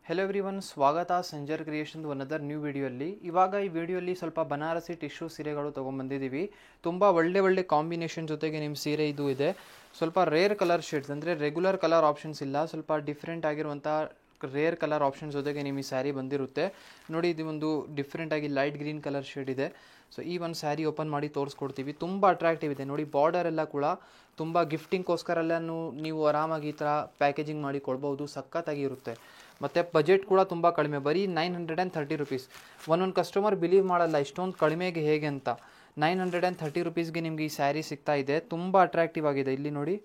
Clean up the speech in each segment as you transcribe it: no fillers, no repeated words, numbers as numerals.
Hello everyone, ಸ್ವಾಗತ Sanjar creation ಒನದರ್ new ವಿಡಿಯೋಲ್ಲಿ. ಇವಾಗ ಈ ವಿಡಿಯೋಲಿ ಸ್ವಲ್ಪ ಬನಾರಸಿ ಟಿಶ್ಯೂ ಸೀರೆಗಳು ತೊಗೊಂಬಂದಿದ್ದೀವಿ. ತುಂಬ ಒಳ್ಳೆ ಕಾಂಬಿನೇಷನ್ ಜೊತೆಗೆ ನಿಮ್ಮ ಸೀರೆ ಇದು ಇದೆ. ಸ್ವಲ್ಪ ರೇರ್ ಕಲರ್ ಶೇಡ್ಸ್, ಅಂದರೆ ರೆಗ್ಯುಲರ್ ಕಲರ್ ಆಪ್ಷನ್ಸ್ ಇಲ್ಲ, ಸ್ವಲ್ಪ ಡಿಫ್ರೆಂಟ್ ಆಗಿರುವಂಥ ರೇರ್ ಕಲರ್ ಆಪ್ಷನ್ಸ್ ಜೊತೆಗೆ ನಿಮ್ಮ ಈ ಸ್ಯಾರಿ ಬಂದಿರುತ್ತೆ. ನೋಡಿ, ಇದು ಒಂದು ಡಿಫ್ರೆಂಟಾಗಿ ಲೈಟ್ ಗ್ರೀನ್ ಕಲರ್ ಶೇಡ್ ಇದೆ. ಸೊ ಈ ಒಂದು ಸ್ಯಾರಿ ಓಪನ್ ಮಾಡಿ ತೋರಿಸ್ಕೊಡ್ತೀವಿ. ತುಂಬ ಅಟ್ರಾಕ್ಟಿವ್ ಇದೆ ನೋಡಿ. ಬಾರ್ಡರ್ ಎಲ್ಲ ಕೂಡ ತುಂಬ ಗಿಫ್ಟಿಂಗ್ಗೋಸ್ಕರೆಲ್ಲನೂ ನೀವು ಆರಾಮಾಗಿ ಈ ಥರ ಪ್ಯಾಕೇಜಿಂಗ್ ಮಾಡಿ ಕೊಡ್ಬೋದು. ಸಖತ್ತಾಗಿ ಇರುತ್ತೆ. ಮತ್ತು ಬಜೆಟ್ ಕೂಡ ತುಂಬ ಕಡಿಮೆ, ಬರೀ 930 ರುಪೀಸ್. ಒಂದೊಂದು ಕಸ್ಟಮರ್ ಬಿಲೀವ್ ಮಾಡಲ್ಲ ಇಷ್ಟೊಂದು ಕಡಿಮೆಗೆ ಹೇಗೆ ಅಂತ. 930 ರುಪೀಸ್ಗೆ ನಿಮಗೆ ಈ ಸ್ಯಾರಿ ಸಿಗ್ತಾ ಇದೆ. ತುಂಬ ಅಟ್ರಾಕ್ಟಿವ್ ಆಗಿದೆ. ಇಲ್ಲಿ ನೋಡಿ,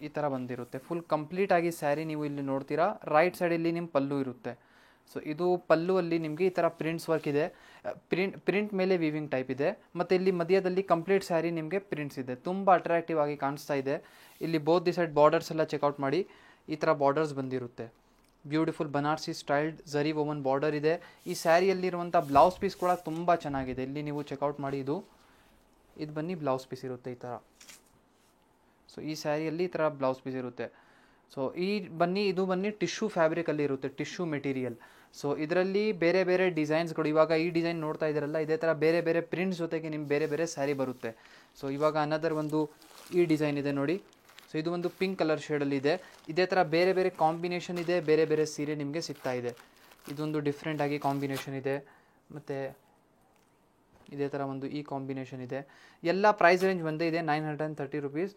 ಈ ಥರ ಬಂದಿರುತ್ತೆ. ಫುಲ್ ಕಂಪ್ಲೀಟಾಗಿ ಸ್ಯಾರಿ ನೀವು ಇಲ್ಲಿ ನೋಡ್ತೀರಾ. ರೈಟ್ ಸೈಡಲ್ಲಿ ನಿಮ್ಮ ಪಲ್ಲು ಇರುತ್ತೆ. ಸೊ ಇದು ಪಲ್ಲುವಲ್ಲಿ ನಿಮಗೆ ಈ ಥರ ಪ್ರಿಂಟ್ಸ್ ವರ್ಕ್ ಇದೆ. ಪ್ರಿಂಟ್ ಮೇಲೆ ವೀವಿಂಗ್ ಟೈಪ್ ಇದೆ. ಮತ್ತು ಇಲ್ಲಿ ಮಧ್ಯದಲ್ಲಿ ಕಂಪ್ಲೀಟ್ ಸ್ಯಾರಿ ನಿಮಗೆ ಪ್ರಿಂಟ್ಸ್ ಇದೆ. ತುಂಬ ಅಟ್ರಾಕ್ಟಿವ್ ಆಗಿ ಕಾಣಿಸ್ತಾ ಇದೆ. ಇಲ್ಲಿ ಬೋತ್ ದಿ ಸೈಡ್ ಬಾರ್ಡರ್ಸ್ ಎಲ್ಲ ಚೆಕ್ಔಟ್ ಮಾಡಿ. ಈ ಥರ ಬಾರ್ಡರ್ಸ್ ಬಂದಿರುತ್ತೆ. ಬ್ಯೂಟಿಫುಲ್ ಬನಾರಸಿ ಸ್ಟೈಲ್ಡ್ ಝರಿ ವೋಮನ್ ಬಾರ್ಡರ್ ಇದೆ. ಈ ಸ್ಯಾರಿಯಲ್ಲಿರುವಂಥ ಬ್ಲೌಸ್ ಪೀಸ್ ಕೂಡ ತುಂಬ ಚೆನ್ನಾಗಿದೆ. ಇಲ್ಲಿ ನೀವು ಚೆಕ್ಔಟ್ ಮಾಡಿ. ಇದು ಬನ್ನಿ ಬ್ಲೌಸ್ ಪೀಸ್ ಇರುತ್ತೆ ಈ ಥರ. ಸೊ ಈ ಸ್ಯಾರಿಯಲ್ಲಿ ಈ ಥರ ಬ್ಲೌಸ್ ಪೀಸ್ ಇರುತ್ತೆ. ಸೊ ಇದು ಬನ್ನಿ ಟಿಶ್ಯೂ ಫ್ಯಾಬ್ರಿಕಲ್ಲಿ ಇರುತ್ತೆ, ಟಿಶ್ಯೂ ಮೆಟೀರಿಯಲ್. ಸೊ ಇದರಲ್ಲಿ ಬೇರೆ ಬೇರೆ ಡಿಸೈನ್ಸ್ಗಳು, ಇವಾಗ ಈ ಡಿಸೈನ್ ನೋಡ್ತಾ ಇದ್ದೀರಲ್ಲ, ಇದೇ ಥರ ಬೇರೆ ಬೇರೆ ಪ್ರಿಂಟ್ಸ್ ಜೊತೆಗೆ ನಿಮ್ಗೆ ಬೇರೆ ಬೇರೆ ಸ್ಯಾರಿ ಬರುತ್ತೆ. ಸೊ ಇವಾಗ ಅನದರ್ ಒಂದು ಈ ಡಿಸೈನ್ ಇದೆ ನೋಡಿ. ಸೊ ಇದು ಒಂದು ಪಿಂಕ್ ಕಲರ್ ಶೇಡಲ್ಲಿ ಇದೆ. ಇದೇ ಥರ ಬೇರೆ ಬೇರೆ ಕಾಂಬಿನೇಷನ್ ಇದೆ. ಬೇರೆ ಬೇರೆ ಸೀರೆ ನಿಮಗೆ ಸಿಗ್ತಾ ಇದೆ. ಇದೊಂದು ಡಿಫ್ರೆಂಟಾಗಿ ಕಾಂಬಿನೇಷನ್ ಇದೆ. ಮತ್ತು ಇದೇ ಥರ ಒಂದು ಈ ಕಾಂಬಿನೇಷನ್ ಇದೆ. ಎಲ್ಲ ಪ್ರೈಸ್ ರೇಂಜ್ ಒಂದೇ ಇದೆ, 930 ರುಪೀಸ್.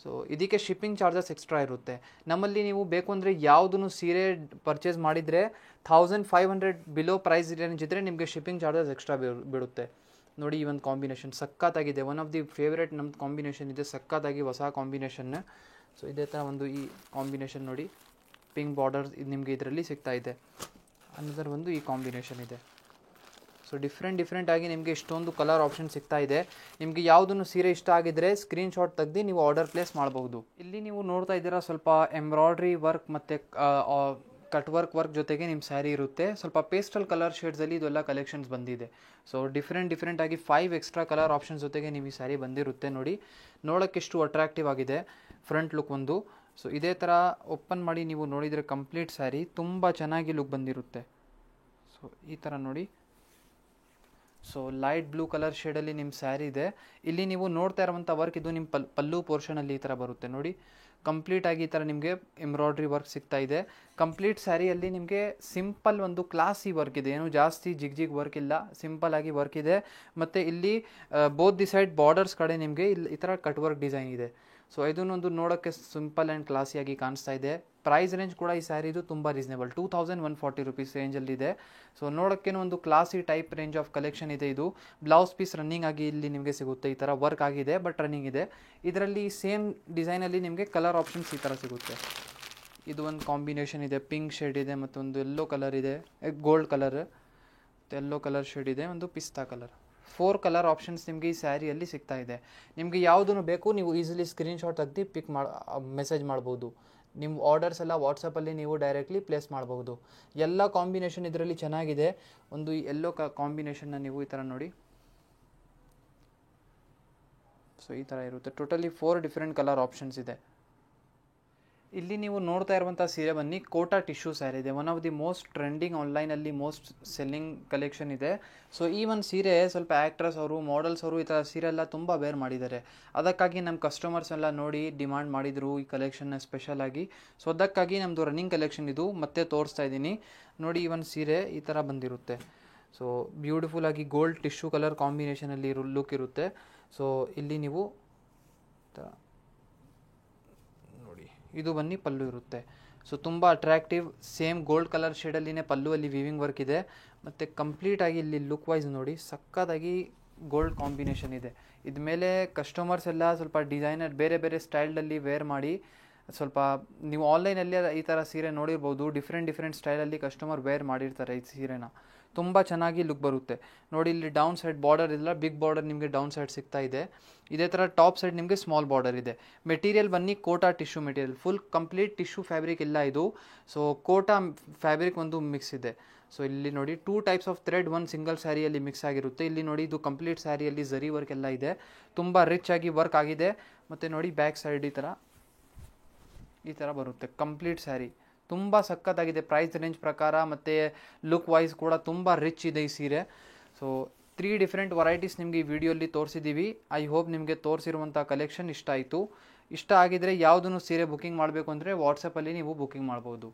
ಸೊ ಇದಕ್ಕೆ ಶಿಪ್ಪಿಂಗ್ ಚಾರ್ಜಸ್ ಎಕ್ಸ್ಟ್ರಾ ಇರುತ್ತೆ. ನಮ್ಮಲ್ಲಿ ನೀವು ಬೇಕು ಅಂದರೆ ಯಾವುದನ್ನು ಸೀರೆ ಪರ್ಚೇಸ್ ಮಾಡಿದರೆ 1500 ಬಿಲೋ ಪ್ರೈಸ್ ರೇಂಜ್ ಇದ್ದರೆ ನಿಮಗೆ ಶಿಪ್ಪಿಂಗ್ ಚಾರ್ಜಸ್ ಎಕ್ಸ್ಟ್ರಾ ಬೀಳುತ್ತೆ. ನೋಡಿ, ಈ ಒಂದು ಕಾಂಬಿನೇಷನ್ ಸಖತ್ತಾಗಿದೆ. ಒನ್ ಆಫ್ ದಿ ಫೇವ್ರೇಟ್ ನಮ್ಮದು ಕಾಂಬಿನೇಷನ್ ಇದೆ. ಸಖತ್ತಾಗಿ ಹೊಸ ಕಾಂಬಿನೇಷನ್. ಸೊ ಇದೇ ಥರ ಒಂದು ಈ ಕಾಂಬಿನೇಷನ್ ನೋಡಿ, ಪಿಂಕ್ ಬಾರ್ಡರ್ಸ್ ಇದು ನಿಮಗೆ ಇದರಲ್ಲಿ ಸಿಗ್ತಾ ಇದೆ. ಅನದರ್ ಒಂದು ಈ ಕಾಂಬಿನೇಷನ್ ಇದೆ. ಸೊ ಡಿಫ್ರೆಂಟ್ ಆಗಿ ನಿಮಗೆ ಇಷ್ಟೊಂದು ಕಲರ್ ಆಪ್ಷನ್ ಸಿಗ್ತಾ ಇದೆ. ನಿಮಗೆ ಯಾವುದನ್ನು ಸೀರೆ ಇಷ್ಟ ಆಗಿದ್ದರೆ ಸ್ಕ್ರೀನ್ಶಾಟ್ ತೆಗೆದು ನೀವು ಆರ್ಡರ್ ಪ್ಲೇಸ್ ಮಾಡಬಹುದು. ಇಲ್ಲಿ ನೀವು ನೋಡ್ತಾ ಇದ್ದೀರಾ, ಸ್ವಲ್ಪ ಎಂಬ್ರಾಯ್ಡ್ರಿ ವರ್ಕ್ ಮತ್ತು ಕಟ್ ವರ್ಕ್ ಜೊತೆಗೆ ನಿಮ್ಮ ಸ್ಯಾರಿ ಇರುತ್ತೆ. ಸ್ವಲ್ಪ ಪೇಸ್ಟಲ್ ಕಲರ್ ಶೇಡ್ಸಲ್ಲಿ ಇದೆಲ್ಲ ಕಲೆಕ್ಷನ್ಸ್ ಬಂದಿದೆ. ಸೊ ಡಿಫ್ರೆಂಟ್ ಆಗಿ 5 ಎಕ್ಸ್ಟ್ರಾ ಕಲರ್ ಆಪ್ಷನ್ಸ್ ಜೊತೆಗೆ ನೀವು ಈ ಸ್ಯಾರಿ ಬಂದಿರುತ್ತೆ. ನೋಡಿ, ನೋಡೋಕ್ಕೆ ಎಷ್ಟು ಅಟ್ರಾಕ್ಟಿವ್ ಆಗಿದೆ ಫ್ರಂಟ್ ಲುಕ್ ಒಂದು. ಸೊ ಇದೇ ಥರ ಓಪನ್ ಮಾಡಿ ನೀವು ನೋಡಿದರೆ ಕಂಪ್ಲೀಟ್ ಸ್ಯಾರಿ ತುಂಬ ಚೆನ್ನಾಗಿ ಲುಕ್ ಬಂದಿರುತ್ತೆ. ಸೊ ಈ ಥರ ನೋಡಿ. ಸೊ ಲೈಟ್ ಬ್ಲೂ ಕಲರ್ ಶೇಡಲ್ಲಿ ನಿಮ್ಮ ಸ್ಯಾರಿ ಇದೆ. ಇಲ್ಲಿ ನೀವು ನೋಡ್ತಾ ಇರುವಂಥ ವರ್ಕ್ ಇದು ನಿಮ್ಮ ಪಲ್ಲು ಪೋರ್ಷನಲ್ಲಿ ಈ ಥರ ಬರುತ್ತೆ ನೋಡಿ. ಕಂಪ್ಲೀಟಾಗಿ ಈ ಥರ ನಿಮಗೆ ಎಂಬ್ರಾಯ್ಡ್ರಿ ವರ್ಕ್ ಸಿಗ್ತಾ ಇದೆ. ಕಂಪ್ಲೀಟ್ ಸ್ಯಾರಿಯಲ್ಲಿ ನಿಮಗೆ ಸಿಂಪಲ್ ಒಂದು ಕ್ಲಾಸಿ ವರ್ಕ್ ಇದೆ. ಏನು ಜಾಸ್ತಿ ಜಿಗ್ ವರ್ಕ್ ಇಲ್ಲ, ಸಿಂಪಲ್ ಆಗಿ ವರ್ಕ್ ಇದೆ. ಮತ್ತು ಇಲ್ಲಿ ಬೋತ್ ದಿ ಸೈಡ್ ಬಾರ್ಡರ್ಸ್ ಕಡೆ ನಿಮಗೆ ಇಲ್ಲಿ ಈ ಥರ ಕಟ್ ವರ್ಕ್ ಡಿಸೈನ್ ಇದೆ. ಸೊ ಇದನ್ನೊಂದು ನೋಡೋಕ್ಕೆ ಸಿಂಪಲ್ ಆ್ಯಂಡ್ ಕ್ಲಾಸಿಯಾಗಿ ಕಾಣಿಸ್ತಾ ಇದೆ. ಪ್ರೈಸ್ ರೇಂಜ್ ಕೂಡ ಈ ಸ್ಯಾರಿದು ತುಂಬ ರೀಸನೇಬಲ್, 2140 ರುಪೀಸ್ ರೇಂಜಲ್ಲಿದೆ. ಸೊ ನೋಡೋಕ್ಕೇನೋ ಒಂದು classy type range of collection ಇದೆ ಇದು. ಬ್ಲೌಸ್ ಪೀಸ್ ರನ್ನಿಂಗ್ ಆಗಿ ಇಲ್ಲಿ ನಿಮಗೆ ಸಿಗುತ್ತೆ. ಈ ಥರ ವರ್ಕ್ ಆಗಿದೆ, ಬಟ್ ರನ್ನಿಂಗ್ ಇದೆ. ಇದರಲ್ಲಿ ಸೇಮ್ ಡಿಸೈನಲ್ಲಿ ನಿಮಗೆ ಕಲರ್ ಆಪ್ಷನ್ಸ್ ಈ ಥರ ಸಿಗುತ್ತೆ. ಇದು ಒಂದು ಕಾಂಬಿನೇಷನ್ ಇದೆ, ಪಿಂಕ್ ಶೇಡ್ ಇದೆ, ಮತ್ತೊಂದು ಯೆಲ್ಲೋ ಕಲರ್ ಇದೆ, gold colour, yellow colour shade ಇದೆ, ಒಂದು ಪಿಸ್ತಾ ಕಲರ್. 4 ಕಲರ್ ಆಪ್ಷನ್ಸ್ ನಿಮಗೆ ಈ ಸ್ಯಾರಿಯಲ್ಲಿ ಸಿಗ್ತಾ ಇದೆ. ನಿಮಗೆ ಯಾವುದನ್ನು ಬೇಕು ನೀವು ಈಸಿಲಿ ಸ್ಕ್ರೀನ್ಶಾಟ್ ತೆಗೆದು ಮೆಸೇಜ್ ಮಾಡ್ಬೋದು. ನಿಮ್ಮ ಆರ್ಡರ್ಸ್ ಎಲ್ಲ ವಾಟ್ಸಪ್ಪಲ್ಲಿ ನೀವು ಡೈರೆಕ್ಟ್ಲಿ ಪ್ಲೇಸ್ ಮಾಡಬಹುದು. ಎಲ್ಲ ಕಾಂಬಿನೇಷನ್ ಇದರಲ್ಲಿ ಚೆನ್ನಾಗಿದೆ. ಒಂದು ಯೆಲ್ಲೋ ಕಾಂಬಿನೇಷನ್ನ ನೀವು ಈ ಥರ ನೋಡಿ. ಸೊ ಈ ಥರ ಇರುತ್ತೆ. ಟೋಟಲಿ 4 ಡಿಫ್ರೆಂಟ್ ಕಲರ್ ಆಪ್ಷನ್ಸ್ ಇದೆ. ಇಲ್ಲಿ ನೀವು ನೋಡ್ತಾ ಇರುವಂಥ ಸೀರೆ ಬನ್ನಿ ಕೋಟಾ ಟಿಶ್ಯೂ ಸ್ಯಾರಿ ಇದೆ. One of the most trending ಆನ್ಲೈನಲ್ಲಿ ಮೋಸ್ಟ್ ಸೆಲ್ಲಿಂಗ್ ಕಲೆಕ್ಷನ್ ಇದೆ. ಸೊ ಈ ಒಂದು ಸೀರೆ ಸ್ವಲ್ಪ ಆ್ಯಕ್ಟ್ರಸ್ ಅವರು, ಮಾಡೆಲ್ಸ್ ಅವರು ಈ ಥರ ಸೀರೆ ಎಲ್ಲ ತುಂಬ ವೇರ್ ಮಾಡಿದ್ದಾರೆ. ಅದಕ್ಕಾಗಿ ನಮ್ಮ ಕಸ್ಟಮರ್ಸ್ ಎಲ್ಲ ನೋಡಿ ಡಿಮಾಂಡ್ ಮಾಡಿದರು ಈ ಕಲೆಕ್ಷನ್ನ ಸ್ಪೆಷಲ್ ಆಗಿ. ಸೊ ಅದಕ್ಕಾಗಿ ನಮ್ಮದು ರನ್ನಿಂಗ್ ಕಲೆಕ್ಷನ್ ಇದು ಮತ್ತೆ ತೋರಿಸ್ತಾ ಇದ್ದೀನಿ ನೋಡಿ. ಈ ಒಂದು ಸೀರೆ ಈ ಥರ ಬಂದಿರುತ್ತೆ. ಸೊ ಬ್ಯೂಟಿಫುಲ್ ಆಗಿ ಗೋಲ್ಡ್ ಟಿಶ್ಯೂ ಕಲರ್ ಕಾಂಬಿನೇಷನಲ್ಲಿ ಲುಕ್ ಇರುತ್ತೆ. ಸೊ ಇಲ್ಲಿ ನೀವು ಇದು ಬನ್ನಿ ಪಲ್ಲು ಇರುತ್ತೆ. ಸೊ ತುಂಬ ಅಟ್ರಾಕ್ಟಿವ್, ಸೇಮ್ ಗೋಲ್ಡ್ ಕಲರ್ ಶೇಡಲ್ಲಿನೇ ಪಲ್ಲುವಲ್ಲಿ ವೀವಿಂಗ್ ವರ್ಕ್ ಇದೆ. ಮತ್ತು ಕಂಪ್ಲೀಟಾಗಿ ಇಲ್ಲಿ ಲುಕ್ ವೈಸ್ ನೋಡಿ ಸಕ್ಕತ್ತಾಗಿ ಗೋಲ್ಡ್ ಕಾಂಬಿನೇಷನ್ ಇದೆ. ಇದ್ಮೇಲೆ ಕಸ್ಟಮರ್ಸ್ ಎಲ್ಲ ಸ್ವಲ್ಪ ಡಿಸೈನರ್ ಬೇರೆ ಬೇರೆ ಸ್ಟೈಲಲ್ಲಿ ವೇರ್ ಮಾಡಿ, ಸ್ವಲ್ಪ ನೀವು ಆನ್ಲೈನಲ್ಲಿ ಈ ಥರ ಸೀರೆ ನೋಡಿರ್ಬೋದು. ಡಿಫ್ರೆಂಟ್ ಸ್ಟೈಲಲ್ಲಿ ಕಸ್ಟಮರ್ ವೇರ್ ಮಾಡಿರ್ತಾರೆ ಈ ಸೀರೆನ. ತುಂಬ ಚೆನ್ನಾಗಿ ಲುಕ್ ಬರುತ್ತೆ ನೋಡಿ. ಇಲ್ಲಿ ಡೌನ್ ಸೈಡ್ ಬಾರ್ಡರ್ ಇಲ್ಲ, ಬಿಗ್ ಬಾರ್ಡರ್ ನಿಮಗೆ ಡೌನ್ ಸೈಡ್ ಸಿಗ್ತಾ ಇದೆ. ಇದೇ ಥರ ಟಾಪ್ ಸೈಡ್ ನಿಮಗೆ ಸ್ಮಾಲ್ ಬಾರ್ಡರ್ ಇದೆ. ಮೆಟೀರಿಯಲ್ ಬನ್ನಿ Kota tissue material, full complete tissue fabric ಇಲ್ಲ ಇದು. ಸೊ ಕೋಟಾ ಫ್ಯಾಬ್ರಿಕ್ ಒಂದು ಮಿಕ್ಸ್ ಇದೆ. ಸೊ ಇಲ್ಲಿ ನೋಡಿ 2 ಟೈಪ್ಸ್ ಆಫ್ ಥ್ರೆಡ್ ಒಂದು ಸಿಂಗಲ್ ಸ್ಯಾರಿಯಲ್ಲಿ ಮಿಕ್ಸ್ ಆಗಿರುತ್ತೆ. ಇಲ್ಲಿ ನೋಡಿ ಇದು ಕಂಪ್ಲೀಟ್ ಸ್ಯಾರಿಯಲ್ಲಿ ಝರಿ ವರ್ಕ್ ಎಲ್ಲ ಇದೆ. ತುಂಬ ರಿಚ್ ಆಗಿ ವರ್ಕ್ ಆಗಿದೆ. ಮತ್ತು ನೋಡಿ ಬ್ಯಾಕ್ ಸೈಡ್ ಈ ಥರ ಈ ಥರ ಬರುತ್ತೆ ಕಂಪ್ಲೀಟ್ ಸ್ಯಾರಿ. ತುಂಬ ಸಖತ್ತಾಗಿದೆ ಪ್ರೈಸ್ ರೇಂಜ್ ಪ್ರಕಾರ, ಮತ್ತು ಲುಕ್ ವೈಸ್ ಕೂಡ ತುಂಬ ರಿಚ್ ಇದೆ ಈ ಸೀರೆ. ಸೊ 3 ಡಿಫ್ರೆಂಟ್ ವೆರೈಟೀಸ್ ನಿಮಗೆ ಈ ವಿಡಿಯೋಲಿ ತೋರಿಸಿದ್ದೀವಿ. ಐ ಹೋಪ್ ನಿಮಗೆ ತೋರಿಸಿರುವಂಥ ಕಲೆಕ್ಷನ್ ಇಷ್ಟ ಆಯಿತು. ಇಷ್ಟ ಆಗಿದರೆ ಯಾವುದನ್ನು ಸೀರೆ ಬುಕ್ಕಿಂಗ್ ಮಾಡಬೇಕು ಅಂದರೆ ವಾಟ್ಸಪ್ಪಲ್ಲಿ ನೀವು ಬುಕ್ಕಿಂಗ್ ಮಾಡ್ಬೋದು.